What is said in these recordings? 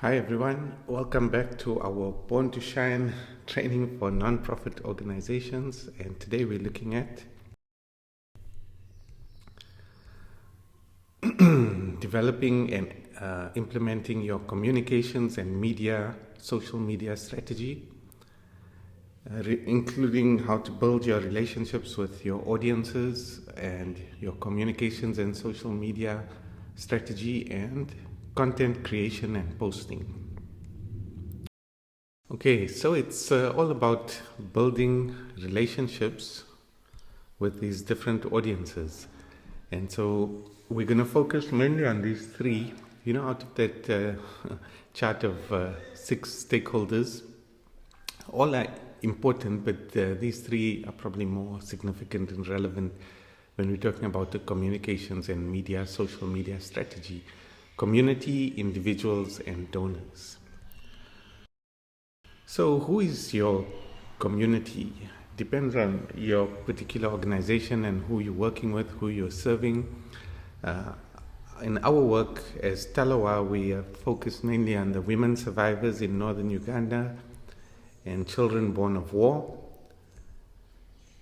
Hi everyone, welcome back to our Born to Shine training for non-profit organizations, and today we're looking at developing and implementing your communications and social media strategy, including how to build your relationships with your audiences and your communications and social media strategy and content creation and posting. Okay, so it's all about building relationships with these different audiences. And so we're going to focus mainly on these three, out of that chart of 6 stakeholders. All are important, but these three are probably more significant and relevant when we're talking about the communications and social media strategy. Community, individuals, and donors. So who is your community? Depends on your particular organization and who you're working with, who you're serving. In our work as Talawa, we are focused mainly on the women survivors in northern Uganda and children born of war,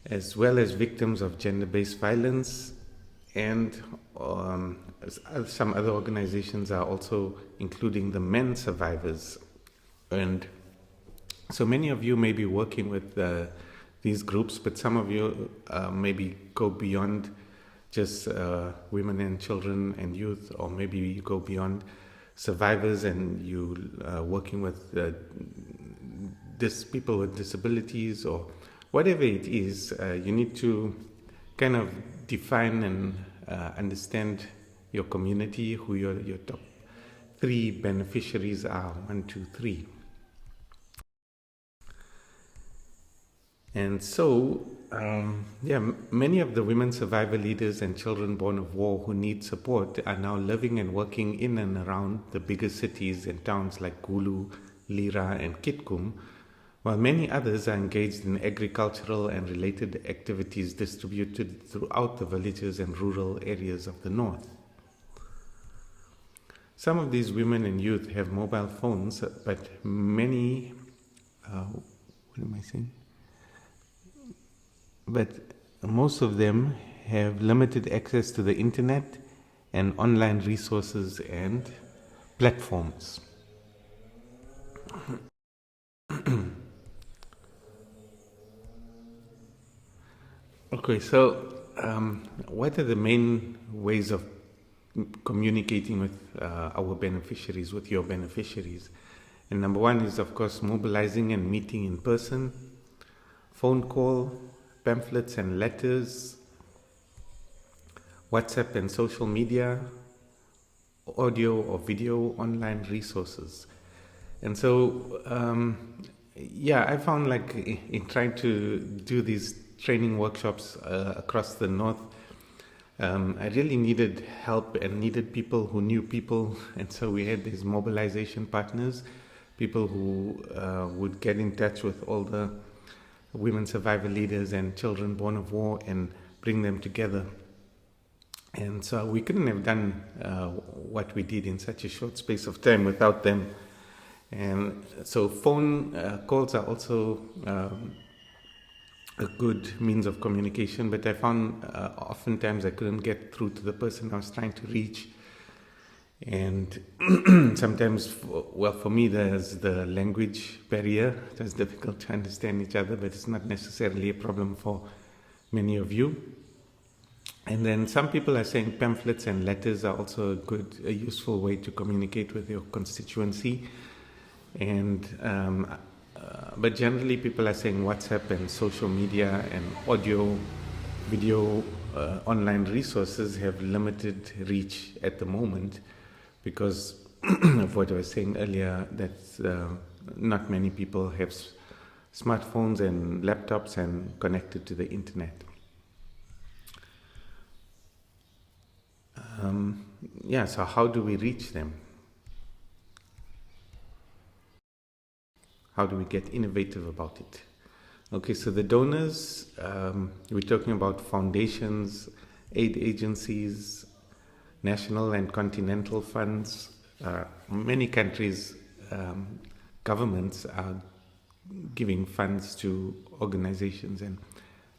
as well as victims of gender-based violence, and some other organizations are also including the men survivors. And so many of you may be working with these groups, but some of you maybe go beyond just women and children and youth, or maybe you go beyond survivors and you working with people with disabilities or whatever it is. You need to kind of define and understand your community, who your top 3 beneficiaries are, 1, 2, 3. And so, many of the women survivor leaders and children born of war who need support are now living and working in and around the bigger cities and towns like Gulu, Lira, and Kitgum, while many others are engaged in agricultural and related activities distributed throughout the villages and rural areas of the north. Some of these women and youth have mobile phones, but many, but most of them have limited access to the internet and online resources and platforms. Okay, so what are the main ways of communicating with our beneficiaries, with your beneficiaries? And number 1 is, of course, mobilizing and meeting in person, phone call, pamphlets and letters, WhatsApp and social media, audio or video, online resources. And so, I found like in trying to do these training workshops across the north, I really needed help and needed people who knew people. And so we had these mobilization partners, people who would get in touch with all the women survivor leaders and children born of war and bring them together. And so we couldn't have done what we did in such a short space of time without them. And so phone calls are also a good means of communication, but I found oftentimes I couldn't get through to the person I was trying to reach. And sometimes, for me, there's the language barrier. It's difficult to understand each other, but it's not necessarily a problem for many of you. And then some people are saying pamphlets and letters are also a useful way to communicate with your constituency. And but generally, people are saying WhatsApp and social media and audio, video, online resources have limited reach at the moment, because of what I was saying earlier, that not many people have smartphones and laptops and connected to the internet. So how do we reach them? How do we get innovative about it? Okay, so the donors, we're talking about foundations, aid agencies, national and continental funds. Many countries governments are giving funds to organizations and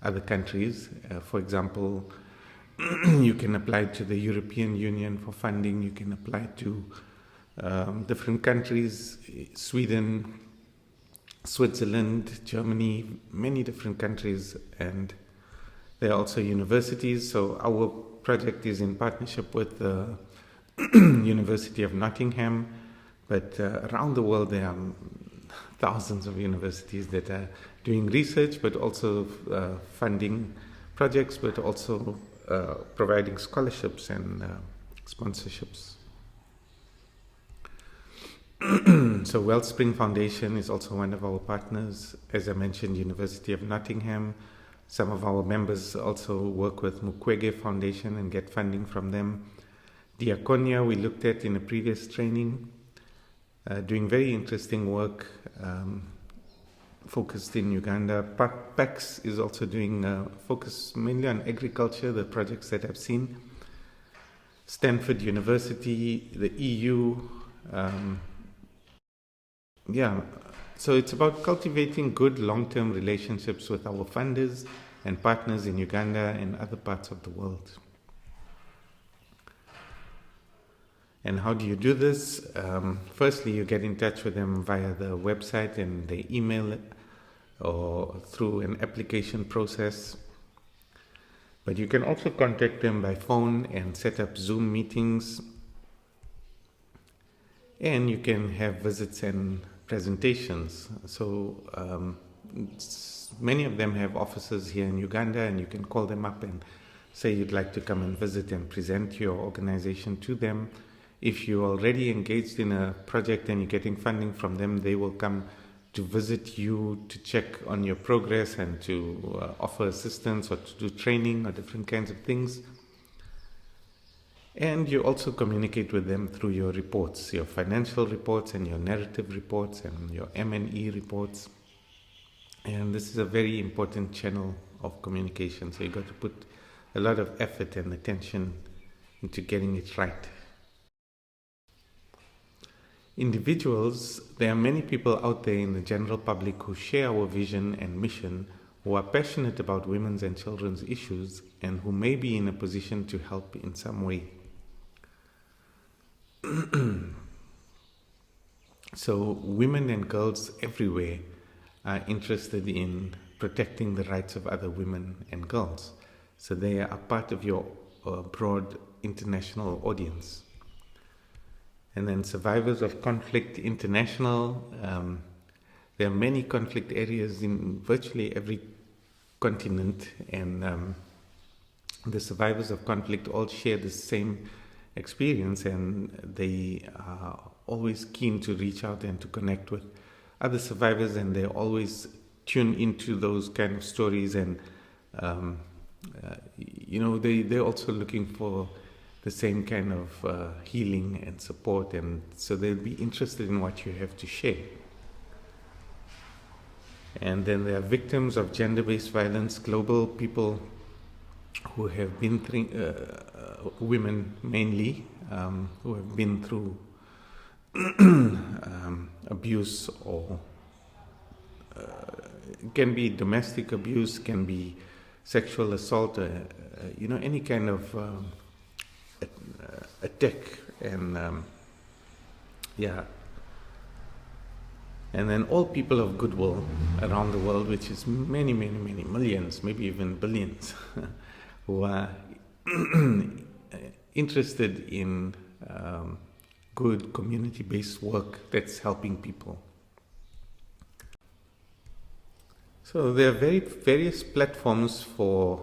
other countries. For example, you can apply to the European Union for funding. You can apply to different countries, Sweden, Switzerland, Germany, many different countries, and there are also universities. So our project is in partnership with the University of Nottingham, but around the world there are thousands of universities that are doing research, but also funding projects, but also providing scholarships and sponsorships. So Wellspring Foundation is also one of our partners. As I mentioned, University of Nottingham. Some of our members also work with Mukwege Foundation and get funding from them. Diaconia we looked at in a previous training, doing very interesting work focused in Uganda. PAX is also doing focus mainly on agriculture, the projects that I've seen. Stanford University, the EU. So it's about cultivating good long-term relationships with our funders and partners in Uganda and other parts of the world. And how do you do this? Firstly, you get in touch with them via the website and they email or through an application process. But you can also contact them by phone and set up Zoom meetings. And you can have visits and presentations. So many of them have offices here in Uganda, and you can call them up and say you'd like to come and visit and present your organization to them. If you're already engaged in a project and you're getting funding from them, they will come to visit you to check on your progress and to offer assistance or to do training or different kinds of things. And you also communicate with them through your reports, your financial reports and your narrative reports and your M&E reports. And this is a very important channel of communication. So you've got to put a lot of effort and attention into getting it right. Individuals, there are many people out there in the general public who share our vision and mission, who are passionate about women's and children's issues, and who may be in a position to help in some way. So women and girls everywhere are interested in protecting the rights of other women and girls. So they are part of your broad international audience. And then Survivors of Conflict International. There are many conflict areas in virtually every continent, and the survivors of conflict all share the same experience, and they are always keen to reach out and to connect with other survivors, and they always tune into those kind of stories, and they're also looking for the same kind of healing and support, and so they'll be interested in what you have to share. And then there are victims of gender-based violence, global people who have been through, women mainly, who have been through abuse, or can be domestic abuse, can be sexual assault, any kind of attack, and and then all people of goodwill around the world, which is many, many, many millions, maybe even billions, who are interested in good community-based work that's helping people. So there are various platforms for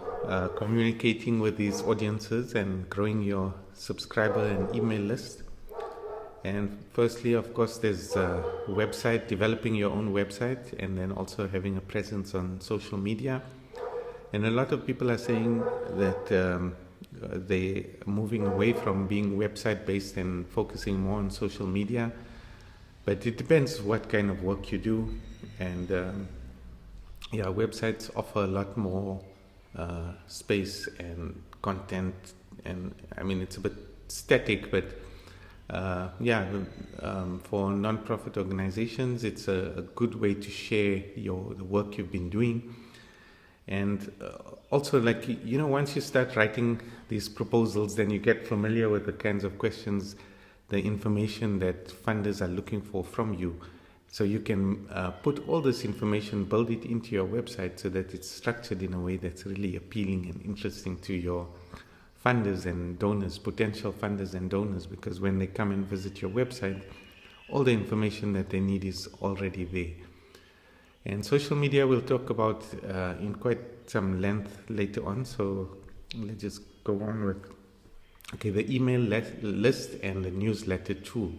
communicating with these audiences and growing your subscriber and email list. And firstly, of course, there's a website, developing your own website, and then also having a presence on social media. And a lot of people are saying that they're moving away from being website-based and focusing more on social media. But it depends what kind of work you do. And websites offer a lot more space and content. And I mean, it's a bit static, but for non-profit organizations, it's a good way to share the work you've been doing. And also, like, once you start writing these proposals, then you get familiar with the kinds of questions, the information that funders are looking for from you. So you can put all this information, build it into your website so that it's structured in a way that's really appealing and interesting to your funders and donors, potential funders and donors, because when they come and visit your website, all the information that they need is already there. And social media we'll talk about in quite some length later on, so let's just go on with the email list and the newsletter tool.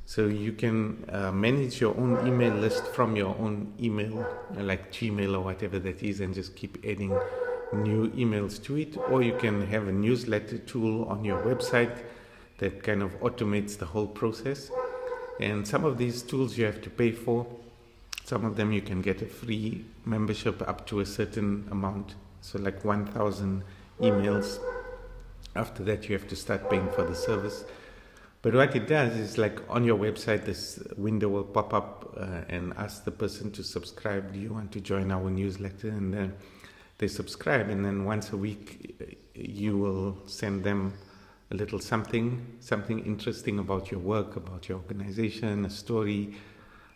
So you can manage your own email list from your own email, like Gmail or whatever that is, and just keep adding new emails to it. Or you can have a newsletter tool on your website that kind of automates the whole process. And some of these tools you have to pay for. Some of them you can get a free membership up to a certain amount. So like 1,000 emails. After that, you have to start paying for the service. But what it does is, like, on your website, this window will pop up and ask the person to subscribe. Do you want to join our newsletter? And then they subscribe, and then once a week you will send them a little something interesting about your work, about your organization, a story,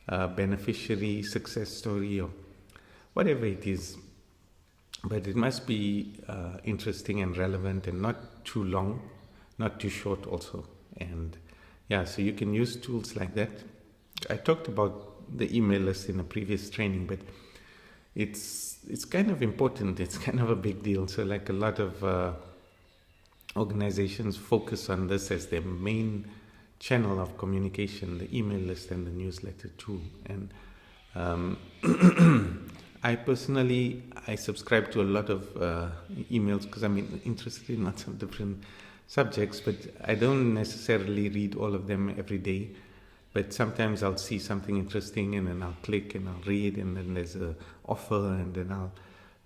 beneficiary, success story, or whatever it is. But it must be interesting and relevant and not too long, not too short also. And so you can use tools like that. I talked about the email list in a previous training, but it's kind of important. It's kind of a big deal. So like a lot of organizations focus on this as their main channel of communication, the email list and the newsletter tool. And I subscribe to a lot of emails because I'm interested in lots of different subjects, but I don't necessarily read all of them every day. But sometimes I'll see something interesting and then I'll click and I'll read, and then there's an offer, and then I'll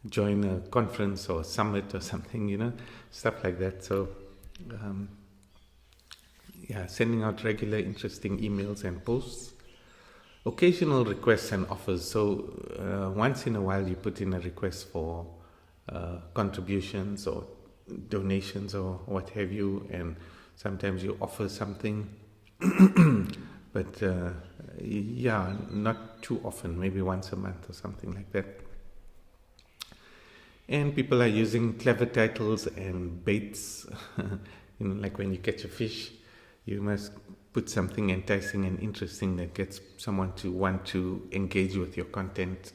join a conference or a summit or something, stuff like that. So sending out regular interesting emails and posts. Occasional requests and offers. So once in a while you put in a request for contributions or donations or what have you, and sometimes you offer something. But not too often, maybe once a month or something like that. And people are using clever titles and baits. Like when you catch a fish, you must put something enticing and interesting that gets someone to want to engage with your content.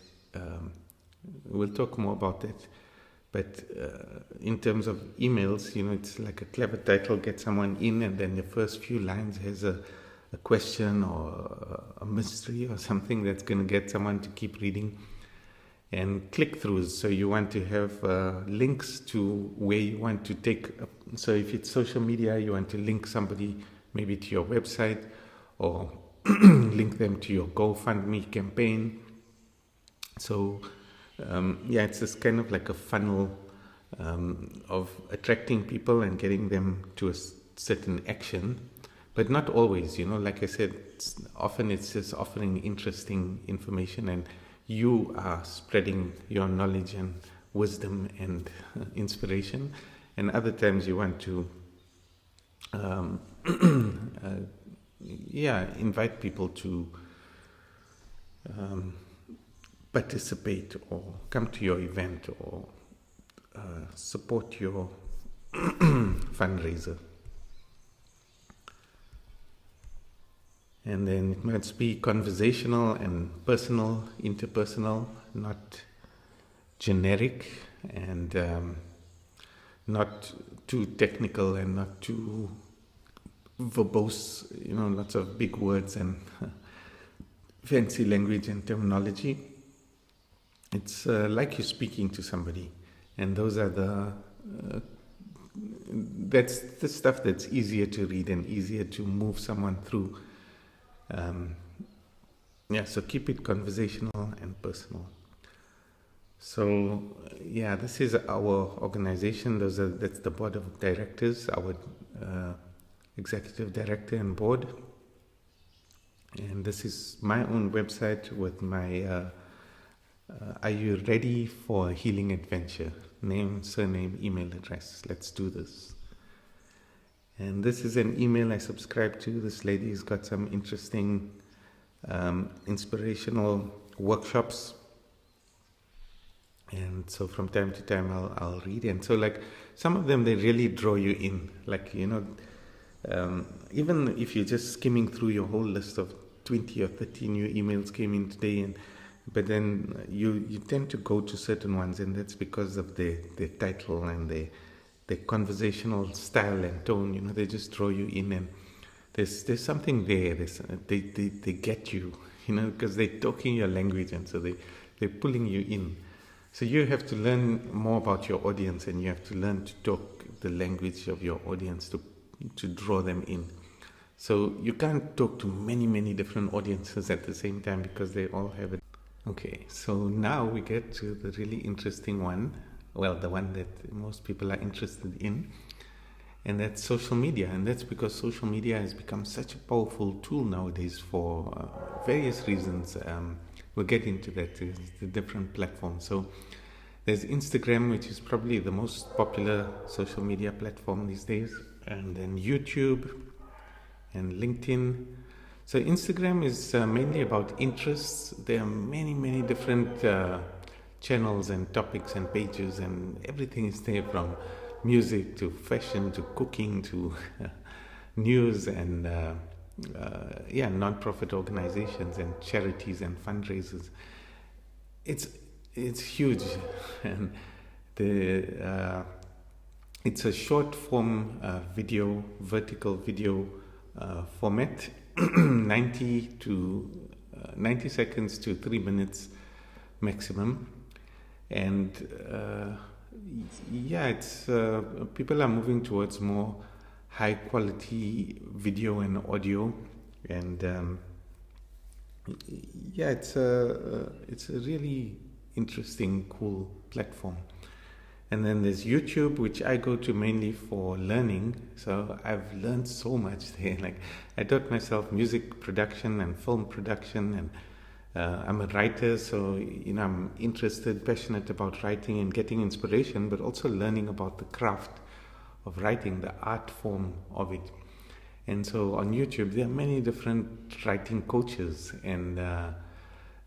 We'll talk more about that. But in terms of emails, it's like a clever title gets someone in, and then the first few lines has a question or a mystery or something that's going to get someone to keep reading. And click-throughs, so you want to have links to where you want to take. So if it's social media, you want to link somebody maybe to your website, or link them to your GoFundMe campaign. So it's this kind of like a funnel of attracting people and getting them to a certain action, but not always. Like I said, often it's just offering interesting information, and you are spreading your knowledge and wisdom and inspiration. And other times you want to invite people to participate or come to your event or support your fundraiser. And then it must be conversational and personal, interpersonal, not generic, and not too technical and not too verbose, lots of big words and fancy language and terminology. It's like you're speaking to somebody, and those are that's the stuff that's easier to read and easier to move someone through. So keep it conversational and personal. So this is our organization. That's the board of directors. Our executive director and board. And this is my own website with my are you ready for a healing adventure? Name, surname, email address. Let's do this. And this is an email I subscribe to. This lady's got some interesting inspirational workshops. And so from time to time I'll read. And so like some of them, they really draw you in. Like, even if you're just skimming through your whole list of 20 or 30 new emails came in today, but then you tend to go to certain ones, and that's because of the title and the conversational style and tone. They just draw you in, and there's something there. They get you, because they're talking your language, and so they're pulling you in. So you have to learn more about your audience, and you have to learn to talk the language of your audience to draw them in. So you can't talk to many, many different audiences at the same time, because they all have it. Okay, so now we get to the really interesting one. Well, the one that most people are interested in, and that's social media. And that's because social media has become such a powerful tool nowadays for various reasons. We'll get into that, the different platforms. So there's Instagram, which is probably the most popular social media platform these days, and then YouTube and LinkedIn. So Instagram is mainly about interests. There are many, many different channels and topics and pages, and everything is there, from music to fashion to cooking to news and non-profit organizations and charities and fundraisers. It's huge, and it's a short form vertical video format, 90 seconds to 3 minutes maximum. And it's people are moving towards more high quality video and audio, and it's a really interesting, cool platform. And then there's YouTube, which I go to mainly for learning. So I've learned so much there. Like, I taught myself music production and film production, and I'm a writer, so I'm interested, passionate about writing and getting inspiration, but also learning about the craft of writing, the art form of it. And so on YouTube, there are many different writing coaches, and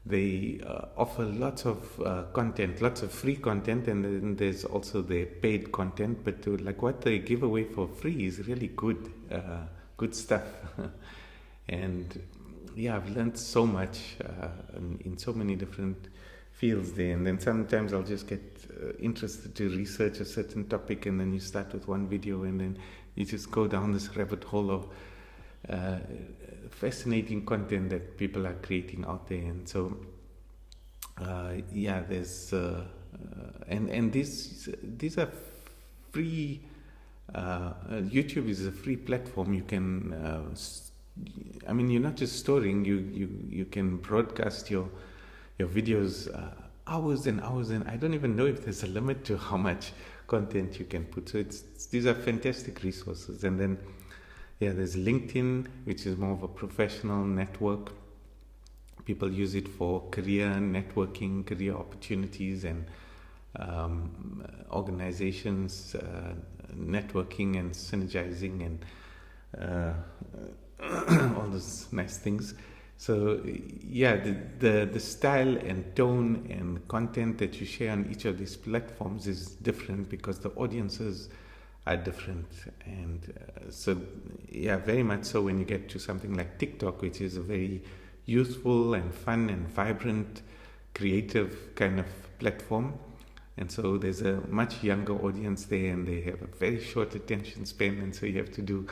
they offer lots of content, lots of free content, and then there's also the paid content. But like what they give away for free is really good stuff. And I've learned so much in so many different fields there. And then sometimes I'll just get interested to research a certain topic, and then you start with one video, and then you just go down this rabbit hole of fascinating content that people are creating out there. And so there's and these are free. YouTube is a free platform. You can you're not just storing, you can broadcast your videos hours and hours, and I don't even know if there's a limit to how much content you can put. So these are fantastic resources. And then there's LinkedIn, which is more of a professional network. People use it for career networking, career opportunities, and organizations networking and synergizing, and all those nice things. So the style and tone and content that you share on each of these platforms is different, because the audiences are different. And very much so when you get to something like TikTok, which is a very youthful and fun and vibrant, creative kind of platform. And so there's a much younger audience there, and they have a very short attention span, and so you have to do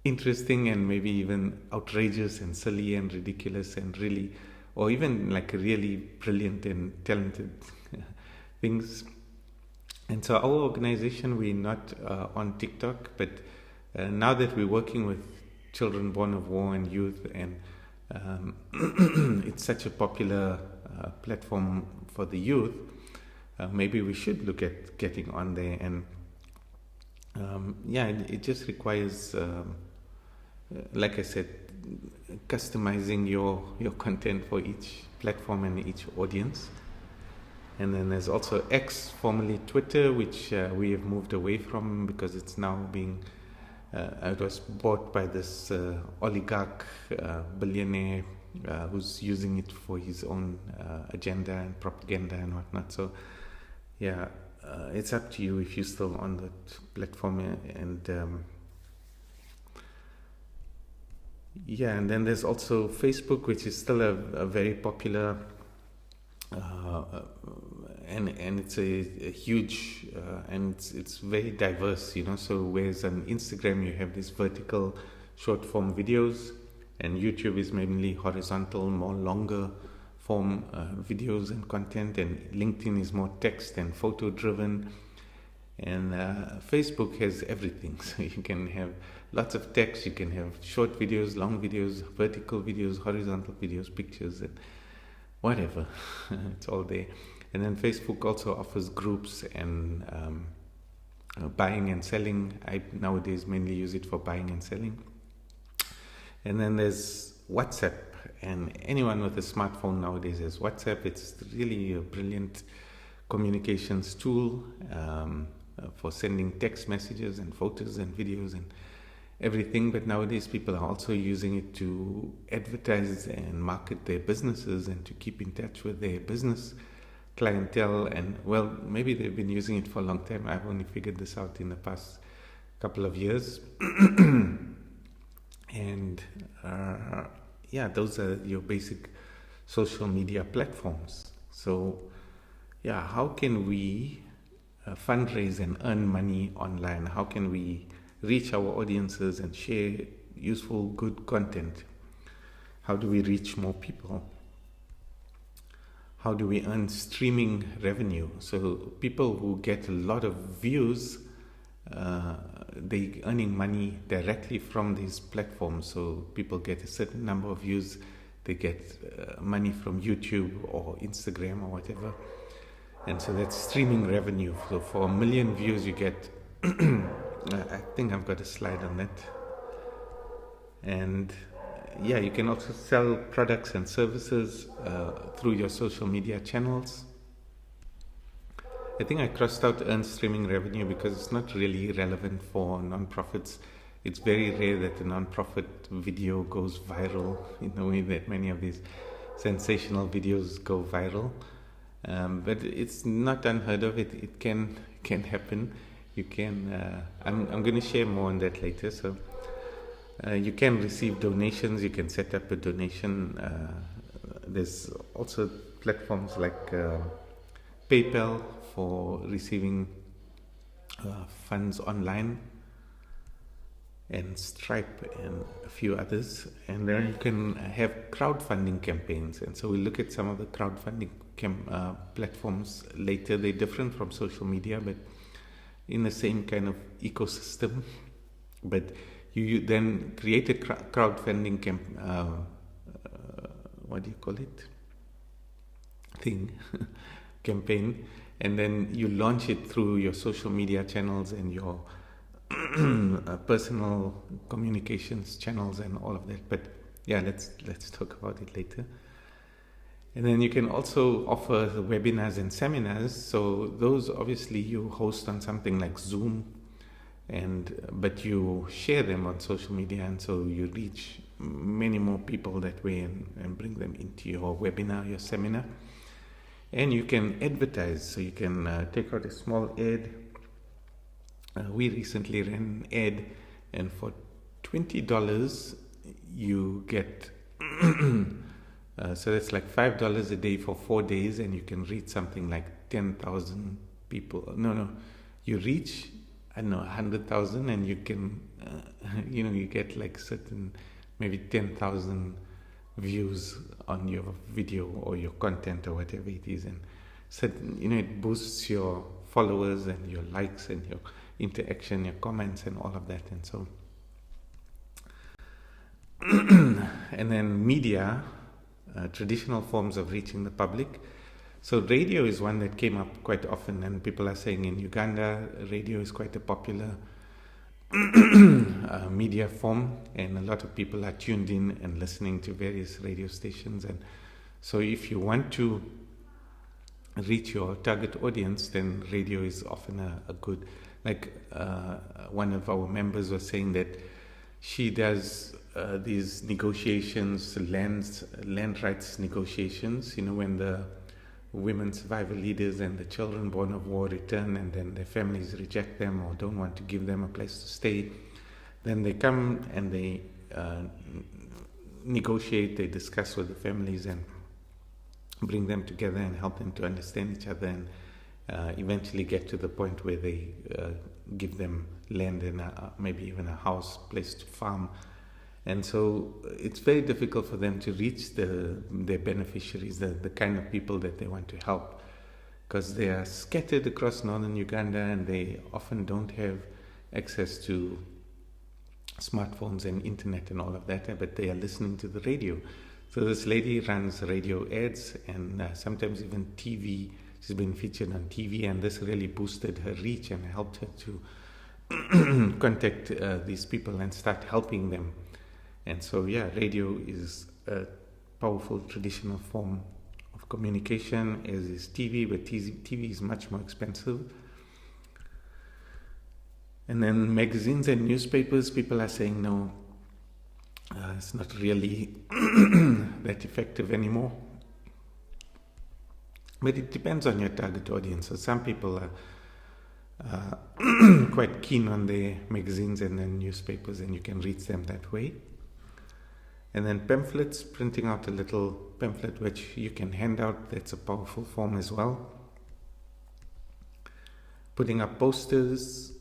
interesting and maybe even outrageous and silly and ridiculous and really, or even like really brilliant and talented things. And so our organization, we're not on TikTok, but now that we're working with children born of war and youth, and it's such a popular platform for the youth, maybe we should look at getting on there and it just requires, like I said, customizing your content for each platform and each audience. And then there's also X, formerly Twitter, which we have moved away from because it's now being, it was bought by this oligarch billionaire who's using it for his own agenda and propaganda and whatnot. So, yeah, it's up to you if you're still on that platform. And and then there's also Facebook, which is still a very popular and it's a huge and it's very diverse, so whereas on Instagram you have these vertical short form videos, and YouTube is mainly horizontal, more longer form videos and content, and LinkedIn is more text and photo driven, and Facebook has everything. So you can have lots of text, you can have short videos, long videos, vertical videos, horizontal videos, pictures, and whatever. It's all there. And then Facebook also offers groups and buying and selling. I nowadays mainly use it for buying and selling. And then there's WhatsApp, and anyone with a smartphone nowadays has WhatsApp. It's really a brilliant communications tool for sending text messages and photos and videos and everything. But nowadays people are also using it to advertise and market their businesses and to keep in touch with their business clientele. And well, maybe they've been using it for a long time. I've only figured this out in the past couple of years. And those are your basic social media platforms. So how can we fundraise and earn money online? How can we reach our audiences and share useful, good content? How do we reach more people? How do we earn streaming revenue? So people who get a lot of views, they're earning money directly from these platforms. So people get a certain number of views, they get money from YouTube or Instagram or whatever. And so that's streaming revenue. So for 1 million views you get I think I've got a slide on that. And you can also sell products and services through your social media channels. I think I crossed out earn streaming revenue because it's not really relevant for non-profits. It's very rare that a non-profit video goes viral in the way that many of these sensational videos go viral. But it's not unheard of. It can happen. You can. I'm going to share more on that later. So you can receive donations. You can set up a donation. There's also platforms like PayPal for receiving funds online, and Stripe and a few others. And then you can have crowdfunding campaigns. And so we'll look at some of the crowdfunding platforms later. They're different from social media, but in the same kind of ecosystem. But you then create a crowdfunding campaign, and then you launch it through your social media channels and your personal communications channels and all of that. But let's talk about it later. And then you can also offer webinars and seminars. So those obviously you host on something like Zoom, but you share them on social media, and so you reach many more people that way and bring them into your webinar, your seminar. And you can advertise. So you can take out a small ad. We recently ran an ad, and for $20 you get so that's like $5 a day for 4 days, and you can reach something like 10,000 people. You reach 100,000, and you can you get like certain maybe 10,000 views on your video or your content or whatever it is, and certain, it boosts your followers and your likes and your interaction, your comments and all of that. And so and then media, traditional forms of reaching the public. So radio is one that came up quite often, and people are saying in Uganda radio is quite a popular media form, and a lot of people are tuned in and listening to various radio stations. And so if you want to reach your target audience, then radio is often a good, like one of our members was saying that she does these negotiations, land rights negotiations, when the women survivor leaders and the children born of war return, and then their families reject them or don't want to give them a place to stay. Then they come and they negotiate, they discuss with the families and bring them together and help them to understand each other, and eventually get to the point where they give them land and maybe even a house, place to farm. And so it's very difficult for them to reach their beneficiaries, the kind of people that they want to help, because they are scattered across northern Uganda and they often don't have access to smartphones and internet and all of that, but they are listening to the radio. So this lady runs radio ads and sometimes even TV. She's been featured on TV, and this really boosted her reach and helped her to contact these people and start helping them. And so, radio is a powerful traditional form of communication, as is TV, but TV is much more expensive. And then magazines and newspapers, people are saying, no, it's not really that effective anymore. But it depends on your target audience. So some people are quite keen on their magazines and then newspapers, and you can reach them that way. And then pamphlets, printing out a little pamphlet which you can hand out, that's a powerful form as well. Putting up posters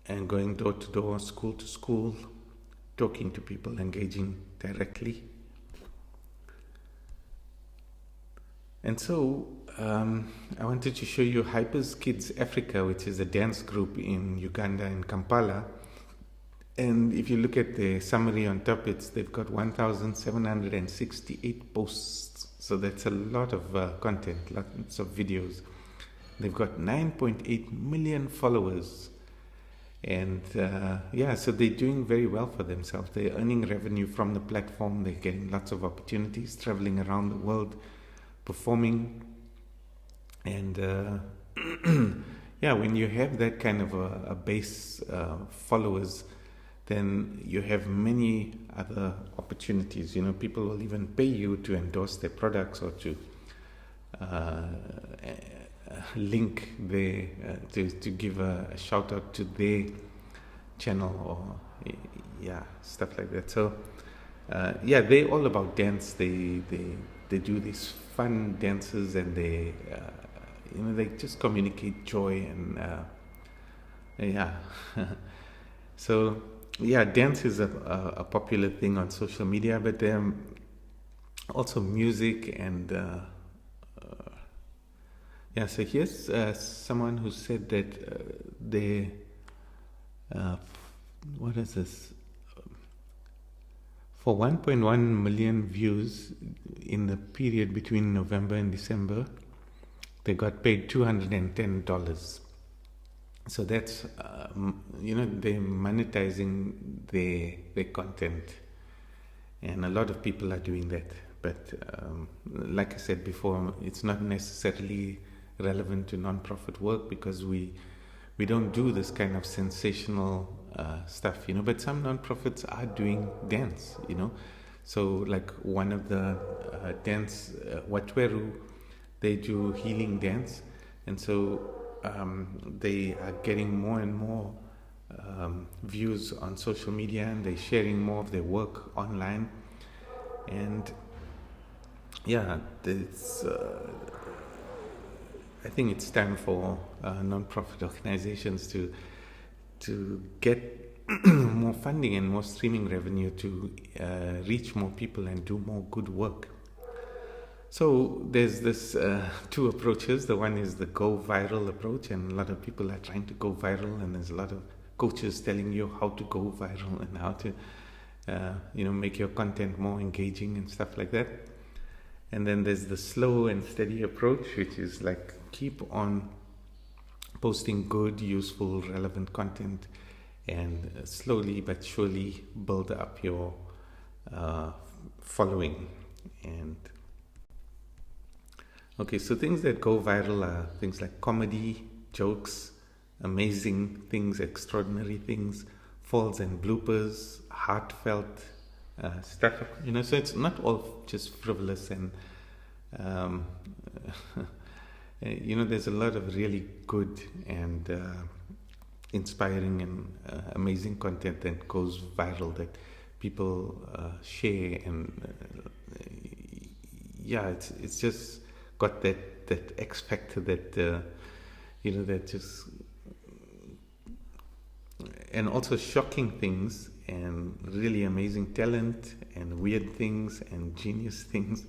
and going door to door, school to school, talking to people, engaging directly. And so I wanted to show you Hypers Kids Africa, which is a dance group in Uganda, in Kampala. And if you look at the summary on top, they've got 1,768 posts. So that's a lot of content, lots of videos. They've got 9.8 million followers. And so they're doing very well for themselves. They're earning revenue from the platform. They're getting lots of opportunities, traveling around the world, performing. And when you have that kind of a base followers, then you have many other opportunities. People will even pay you to endorse their products or to link to give a shout out to their channel or stuff like that. So they're all about dance. They do these fun dances, and they just communicate joy and so dance is a popular thing on social media, but also music and so here's someone who said that what is this? For 1.1 million views in the period between November and December, they got paid $210. So that's, they're monetizing their content. And a lot of people are doing that. But like I said before, it's not necessarily relevant to non-profit work, because we don't do this kind of sensational stuff, but some non-profits are doing dance, So like one of the dance, Watweru, they do healing dance, and so they are getting more and more views on social media, and they're sharing more of their work online. And I think it's time for non-profit organizations to get more funding and more streaming revenue to reach more people and do more good work. So there's this two approaches. The one is the go viral approach, and a lot of people are trying to go viral, and there's a lot of coaches telling you how to go viral and how to make your content more engaging and stuff like that. And then there's the slow and steady approach, which is like keep on posting good, useful, relevant content, and slowly but surely build up your following. And okay, so things that go viral are things like comedy, jokes, amazing things, extraordinary things, falls and bloopers, heartfelt stuff. So it's not all just frivolous and there's a lot of really good and inspiring and amazing content that goes viral that people share, and it's just got that X factor that that just, and also shocking things and really amazing talent and weird things and genius things.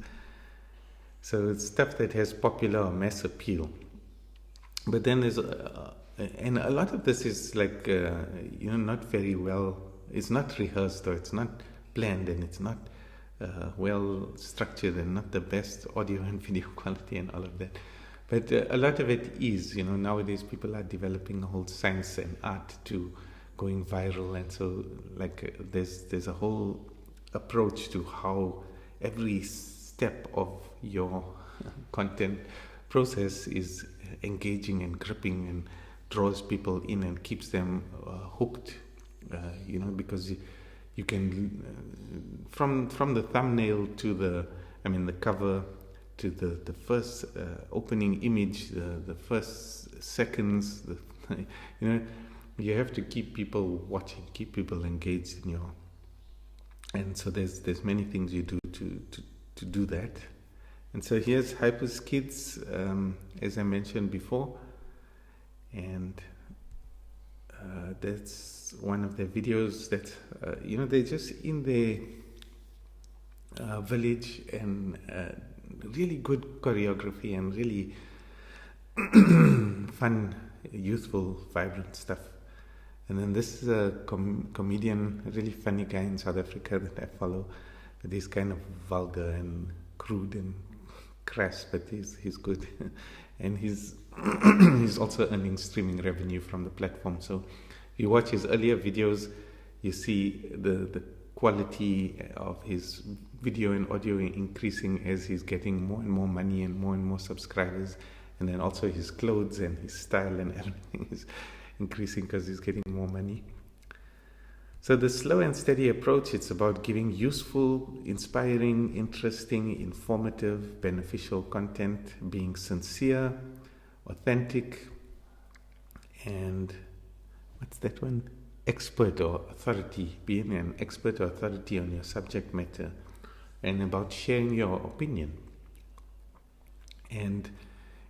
So it's stuff that has popular or mass appeal. But then there's and a lot of this is like not very well. It's not rehearsed, or it's not planned, and it's not well structured, and not the best audio and video quality and all of that. But a lot of it is, nowadays people are developing a whole science and art to going viral, and so there's a whole approach to how every step of your content process is engaging and gripping and draws people in and keeps them hooked, because you can from the thumbnail to the cover to the first opening image, the first seconds, you have to keep people watching, keep people engaged in your, and so there's many things you do to do that. And so here's Hyper's Kids, as I mentioned before, and that's one of their videos that they're just in their village, and really good choreography and really fun, youthful, vibrant stuff. And then this is a comedian, a really funny guy in South Africa that I follow. But he's kind of vulgar and crude and crass, but he's good. And he's also earning streaming revenue from the platform. So if you watch his earlier videos, you see the quality of his video and audio increasing as he's getting more and more money and more subscribers. And then also his clothes and his style and everything is increasing because he's getting more money. So the slow and steady approach, it's about giving useful, inspiring, interesting, informative, beneficial content, being sincere, authentic, and what's that one? Expert or authority, being an expert or authority on your subject matter, and about sharing your opinion. And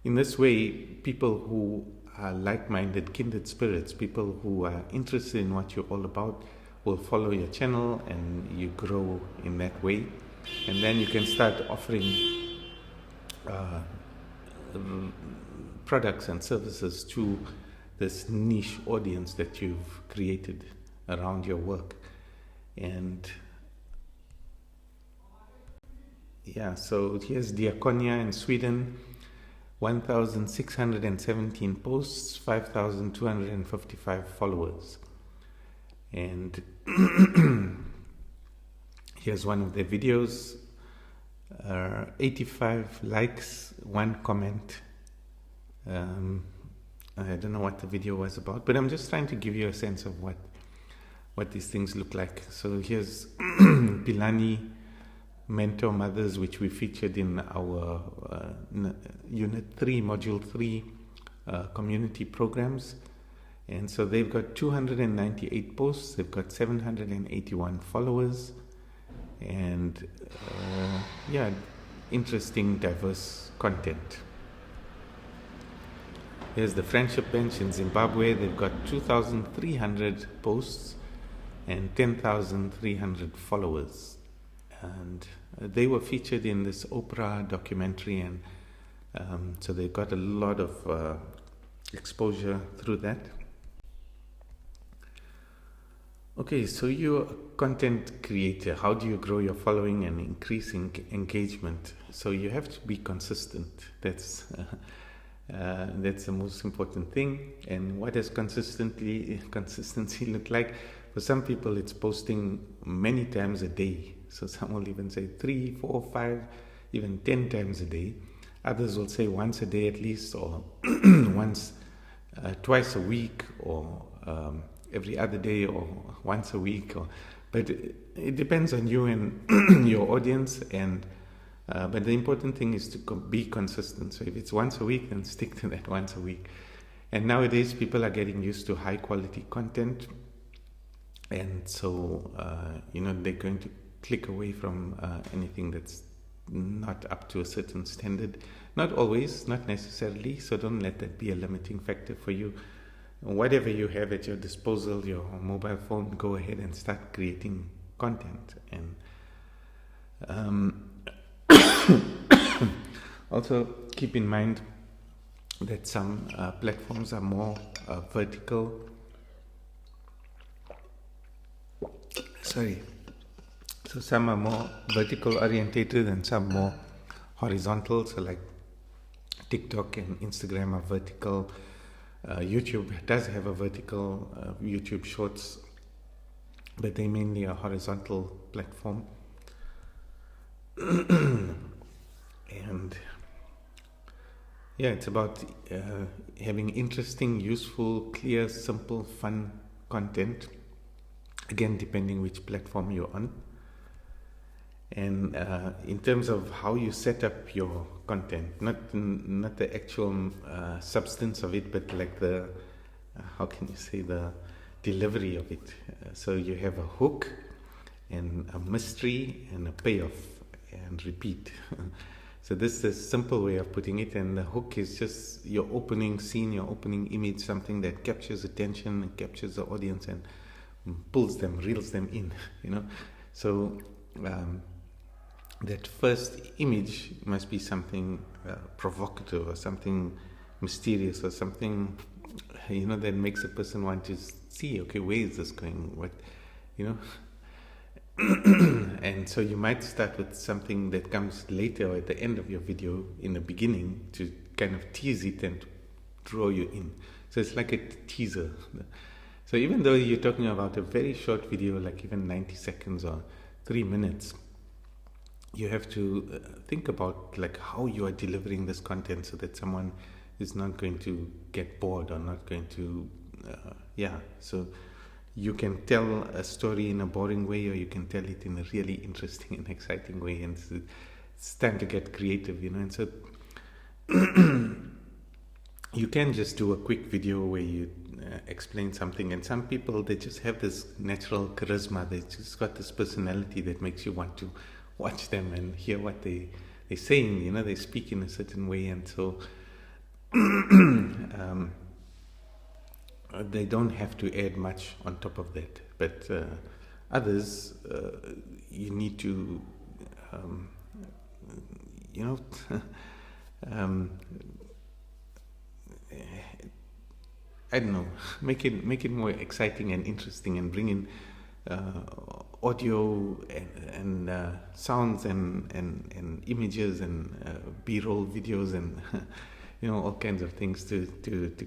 in this way, people who are like-minded, kindred spirits, people who are interested in what you're all about, will follow your channel, and you grow in that way. And then you can start offering products and services to this niche audience that you've created around your work. And so here's Diakonia in Sweden, 1,617 posts, 5,255 followers. And here's one of their videos, 85 likes, 1 comment. I don't know what the video was about, but I'm just trying to give you a sense of what these things look like. So here's Pilani Mentor Mothers, which we featured in our Unit 3, Module 3 community programs. And so they've got 298 posts, they've got 781 followers, and interesting, diverse content. Here's the Friendship Bench in Zimbabwe. They've got 2,300 posts and 10,300 followers. And they were featured in this Oprah documentary, and so they got a lot of exposure through that. Okay, so you're a content creator. How do you grow your following and increase engagement? So you have to be consistent. That's That's the most important thing. And what does consistency look like? For some people, it's posting many times a day. So some will even say 3, 4, 5, even 10 times a day. Others will say once a day at least, or twice a week, or every other day, or once a week. But it depends on you and your audience. But the important thing is to be consistent. So if it's once a week, then stick to that once a week. And nowadays, people are getting used to high quality content. And so, they're going to click away from anything that's not up to a certain standard. Not always, not necessarily. So don't let that be a limiting factor for you. Whatever you have at your disposal, your mobile phone, go ahead and start creating content. And also keep in mind that some platforms are more vertical. So some are more vertical orientated and some more horizontal. So like TikTok and Instagram are vertical. YouTube does have a vertical YouTube Shorts, but they mainly a horizontal platform. And yeah, it's about having interesting, useful, clear, simple, fun content. Again, depending which platform you're on. And in terms of how you set up your content, not the actual substance of it, but like the how can you say, the delivery of it. So you have a hook and a mystery and a payoff and repeat. So this is a simple way of putting it, and the hook is just your opening scene, your opening image, something that captures attention and captures the audience and pulls them, reels them in, So that first image must be something provocative or something mysterious or something, that makes a person want to see, okay, where is this going? What, And so you might start with something that comes later or at the end of your video in the beginning to kind of tease it and draw you in. So it's like a teaser. So even though you're talking about a very short video, like even 90 seconds or 3 minutes, you have to think about like how you are delivering this content so that someone is not going to get bored or not going to, So you can tell a story in a boring way, or you can tell it in a really interesting and exciting way. And it's time to get creative, And so you can just do a quick video where you explain something. And some people, they just have this natural charisma. They just got this personality that makes you want to watch them and hear what they're saying. They speak in a certain way, and so they don't have to add much on top of that. But others, you need to, I don't know, make it more exciting and interesting, and bring in audio and sounds and images and B-roll videos and all kinds of things to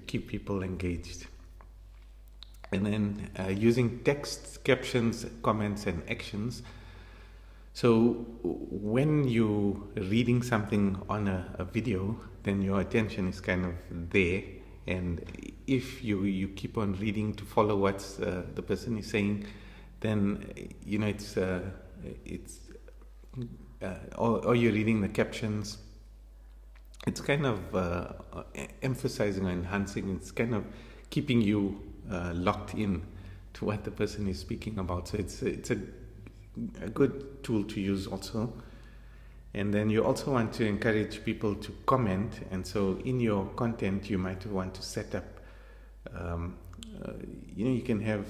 keep people engaged. And then using text, captions, comments, and actions. So when you're reading something on a video, then your attention is kind of there. And if you keep on reading to follow what the person is saying, then or you're reading the captions. It's kind of emphasizing or enhancing. It's kind of keeping you locked in to what the person is speaking about. So it's a good tool to use also. And then you also want to encourage people to comment. And so in your content, you might want to set up, you can have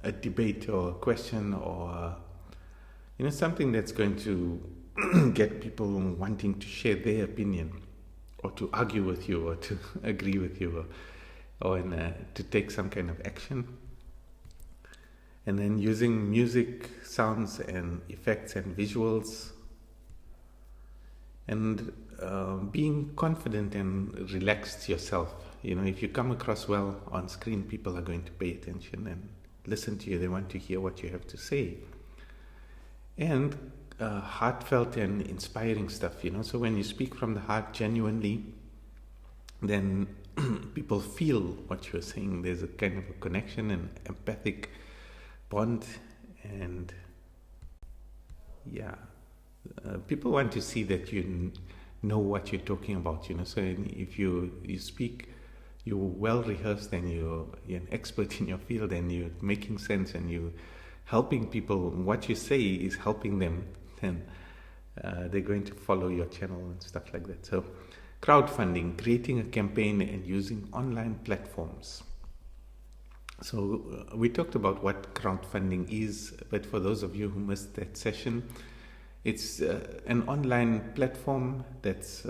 a debate or a question or, something that's going to get people wanting to share their opinion, or to argue with you, or to agree with you, or to take some kind of action. And then using music, sounds, and effects and visuals. And being confident and relaxed yourself. If you come across well on screen, people are going to pay attention and listen to you. They want to hear what you have to say. And heartfelt and inspiring stuff, so when you speak from the heart genuinely, then people feel what you're saying. There's a kind of a connection and empathic bond, and people want to see that you know what you're talking about, so if you speak, you're well rehearsed and you're an expert in your field and you're making sense and you're helping people. What you say is helping them, then they're going to follow your channel and stuff like that. So crowdfunding, creating a campaign and using online platforms. So we talked about what crowdfunding is, but for those of you who missed that session, it's an online platform that's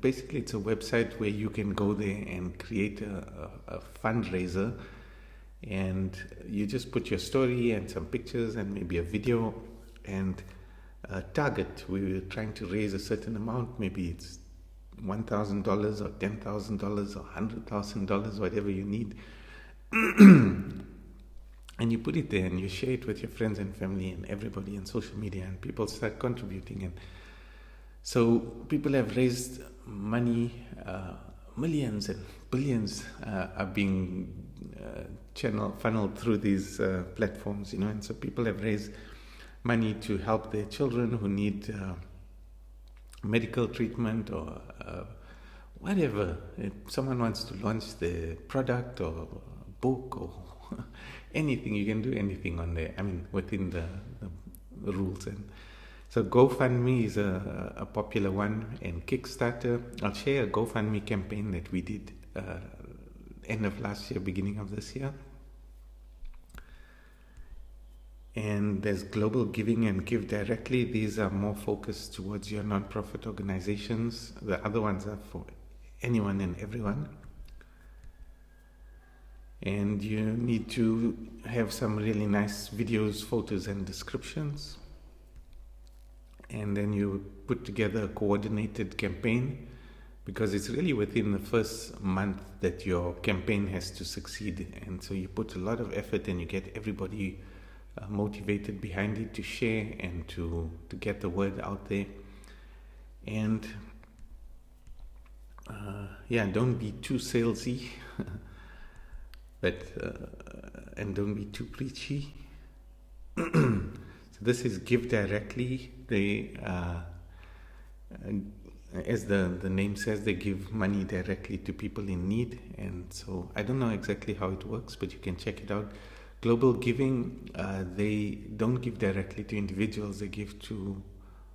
basically it's a website where you can go there and create a fundraiser, and you just put your story and some pictures and maybe a video and target. We were trying to raise a certain amount, maybe it's $1,000 or $10,000 or $100,000, whatever you need. And you put it there and you share it with your friends and family and everybody on social media, and people start contributing. And so people have raised money, millions and billions are being funneled through these platforms, and so people have raised money to help their children who need medical treatment or whatever. If someone wants to launch their product or book or anything, you can do anything on there. I mean, within the rules. And so GoFundMe is a popular one, and Kickstarter. I'll share a GoFundMe campaign that we did end of last year, beginning of this year. And there's Global Giving and Give Directly. These are more focused towards your non-profit organizations. The other ones are for anyone and everyone. And you need to have some really nice videos, photos, and descriptions. And then you put together a coordinated campaign, because it's really within the first month that your campaign has to succeed. And so you put a lot of effort and you get everybody motivated behind it to share and to get the word out there. And don't be too salesy, but and don't be too preachy. So this is Give Directly. They as the name says, they give money directly to people in need. And so I don't know exactly how it works, but you can check it out. Global Giving, they don't give directly to individuals, they give to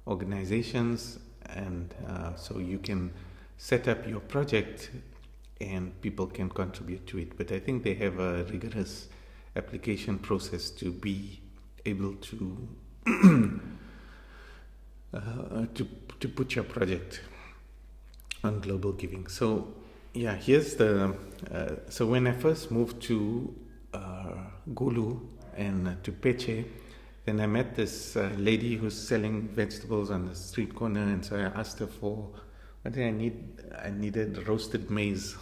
organizations. And so you can set up your project and people can contribute to it. But I think they have a rigorous application process to be able to to put your project on Global Giving. So here's the so when I first moved to Gulu and to Peche, then I met this lady who's selling vegetables on the street corner, and so I asked her for what did I need. I needed roasted maize.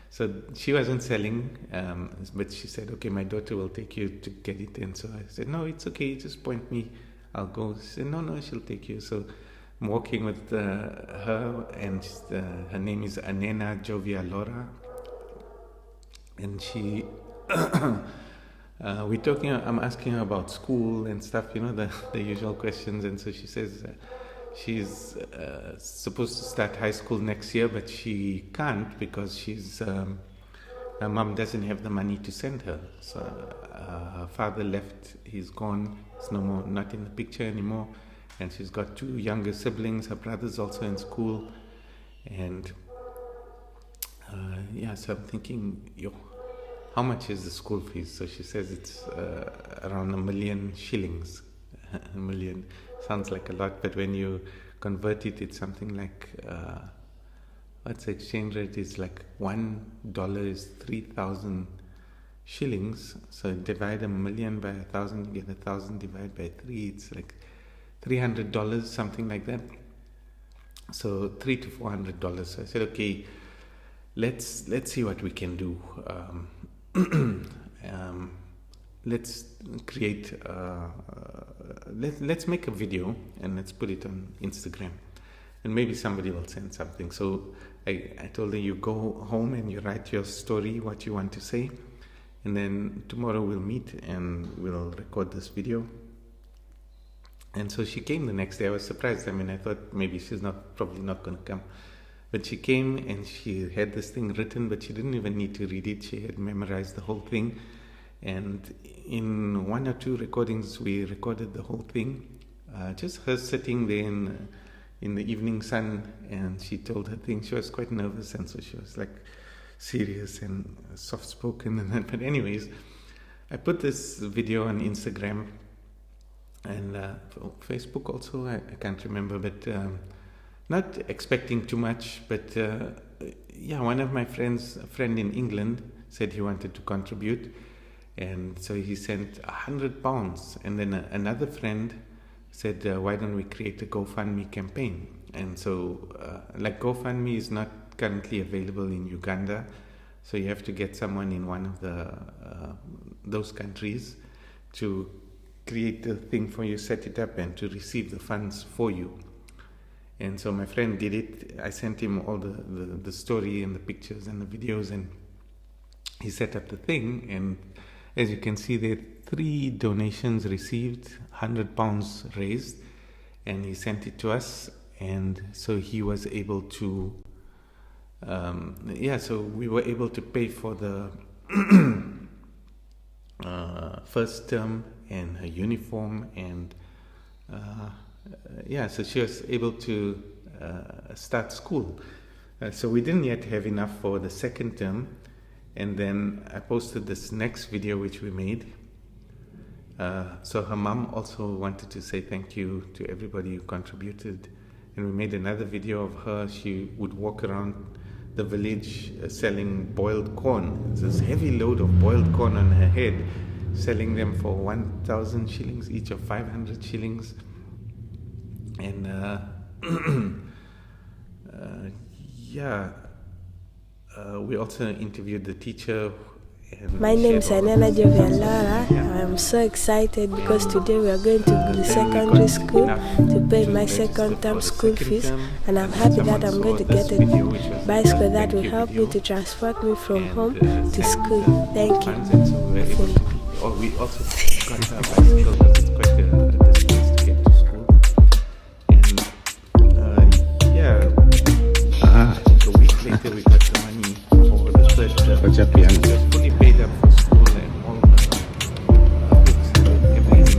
So she wasn't selling, but she said, okay, my daughter will take you to get it. And so I said, no, it's okay, just point me, I'll go. She said, no, she'll take you. So I'm walking with her, and her name is Anena Jovia Laura. And she, we're talking, I'm asking her about school and stuff, the usual questions. And so she says she's supposed to start high school next year, but she can't because her mom doesn't have the money to send her. So her father left, he's gone, he's no more, not in the picture anymore. And she's got two younger siblings. Her brother's also in school. And so I'm thinking, how much is the school fees? So she says it's around 1 million shillings. 1 million sounds like a lot, but when you convert it, it's something like, what's the exchange rate? It's like $1 is 3,000 shillings. So divide 1 million by 1,000, you get 1,000 divided by 3. It's like $300, something like that. So $300 to $400. So I said, okay, let's see what we can do. Let's create. Let's make a video and let's put it on Instagram, and maybe somebody will send something. So I told her, you go home and you write your story, what you want to say, and then tomorrow we'll meet and we'll record this video. And so she came the next day. I was surprised. I mean, I thought maybe she's probably not going to come. But she came and she had this thing written, but she didn't even need to read it. She had memorized the whole thing. And in 1 or 2 recordings, we recorded the whole thing. Just her sitting there in the evening sun, and she told her thing. She was quite nervous, and so she was like serious and soft-spoken and that. But anyways, I put this video on Instagram and Facebook also. I can't remember, but not expecting too much. But yeah, one of my friends, a friend in England, said he wanted to contribute, and so he sent £100. And then another friend said, why don't we create a GoFundMe campaign? And so like GoFundMe is not currently available in Uganda, so you have to get someone in one of the those countries to create the thing for you, set it up, and to receive the funds for you. And so my friend did it. I sent him all the story and the pictures and the videos, and he set up the thing. And as you can see, there are 3 donations received, £100 raised, and he sent it to us. And so he was able to, so we were able to pay for the first term and her uniform, and so she was able to start school. So we didn't yet have enough for the second term, and then I posted this next video which we made. So her mom also wanted to say thank you to everybody who contributed, and we made another video of her. She would walk around the village selling boiled corn. It's this heavy load of boiled corn on her head, selling them for 1,000 shillings each, or 500 shillings. And we also interviewed the teacher. My name is Anela Jovialara. I'm so excited because today we are going to the secondary school to pay my second term school fees, and I'm happy that I'm going to get a bicycle that will help me to transport me from home to school. Thank you. We also got a bicycle because it's quite a distance to get to school. And a week later we got the money for the third term. It was fully paid up for school and all the books and everything.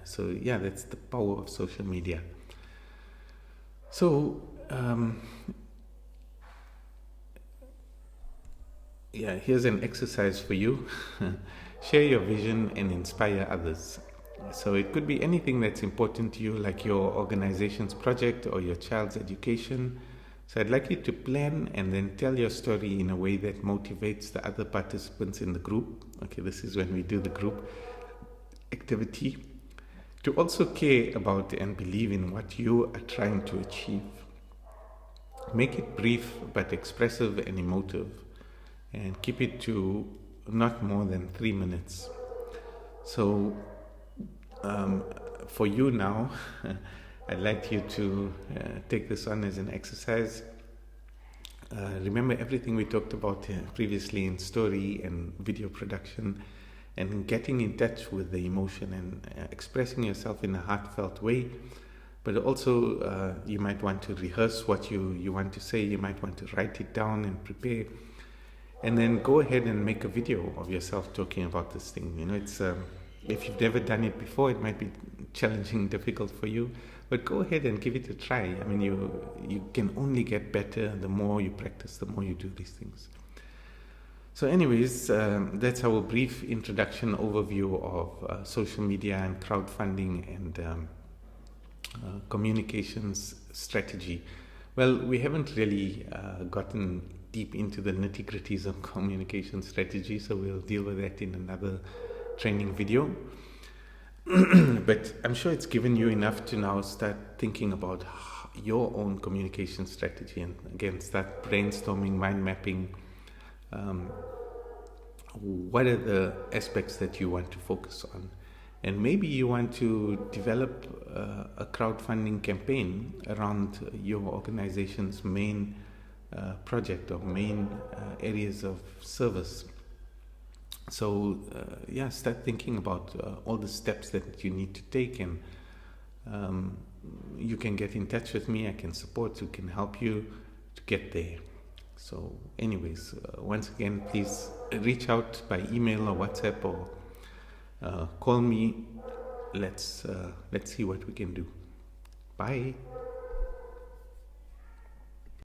So yeah, that's the power of social media. So here's an exercise for you. Share your vision and inspire others. So it could be anything that's important to you, like your organization's project or your child's education. So I'd like you to plan and then tell your story in a way that motivates the other participants in the group. Okay, this is when we do the group activity. To also care about and believe in what you are trying to achieve. Make it brief but expressive and emotive, and keep it to not more than 3 minutes. So for you now, I'd like you to take this on as an exercise. Remember everything we talked about previously in story and video production, and getting in touch with the emotion and expressing yourself in a heartfelt way. But also, you might want to rehearse what you want to say. You might want to write it down and prepare, and then go ahead and make a video of yourself talking about this thing. It's if you've never done it before, it might be challenging, difficult for you. But go ahead and give it a try. I mean, you can only get better the more you practice, the more you do these things. So anyways, that's our brief introduction overview of social media and crowdfunding and communications strategy. Well, we haven't really gotten deep into the nitty-gritties of communication strategy, so we'll deal with that in another training video. But I'm sure it's given you enough to now start thinking about your own communication strategy, and again start brainstorming, mind mapping. What are the aspects that you want to focus on? And maybe you want to develop a crowdfunding campaign around your organization's main project or main areas of service. So start thinking about all the steps that you need to take, and you can get in touch with me. I can support you, can help you to get there. So anyways, once again, please reach out by email or WhatsApp or call me. Let's see what we can do. Bye.